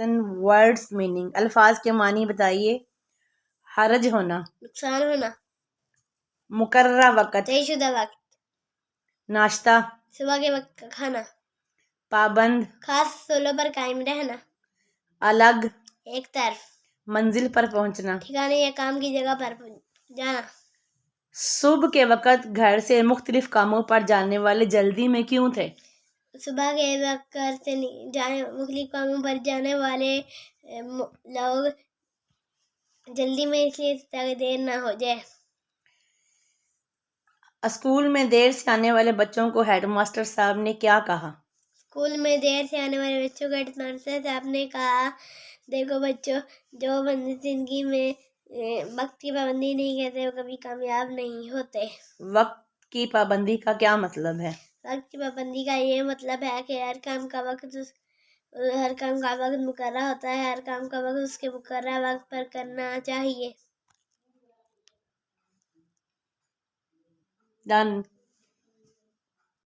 Lesson words meaning. الفاظ کے معنی بتائیے. حرج ہونا، نقصان ہونا، مقررہ وقت، طے شدہ وقت، ناشتہ، صبح کے وقت کا کھانا، پابند، خاص اصولوں پر قائم رہنا، الگ، ایک طرف، منزل پر پہنچنا. ٹھکانے یا کام کی جگہ پر جانا. صبح کے وقت گھر سے مختلف کاموں پر جانے والے جلدی میں کیوں تھے؟ صبح کے وقت گھر سے مختلف کاموں پر جانے والے لوگ جلدی میں اس لیے تاکہ دیر نہ ہو جائے. اسکول میں دیر سے آنے والے بچوں کو ہیڈ ماسٹر صاحب نے کیا کہا؟ اسکول میں دیر سے آنے والے بچوں کو ہیڈ ماسٹر صاحب نے کہا، دیکھو بچوں، جو بندے زندگی میں وقت کی پابندی نہیں کرتے وہ کبھی کامیاب نہیں ہوتے. وقت کی پابندی کا کیا مطلب ہے؟ وقت کی پابندی کا یہ مطلب ہے کہ ہر کام کا وقت مقررہ ہوتا ہے، ہر کام کا وقت اس کے مقررہ وقت پر کرنا چاہیے. ڈن.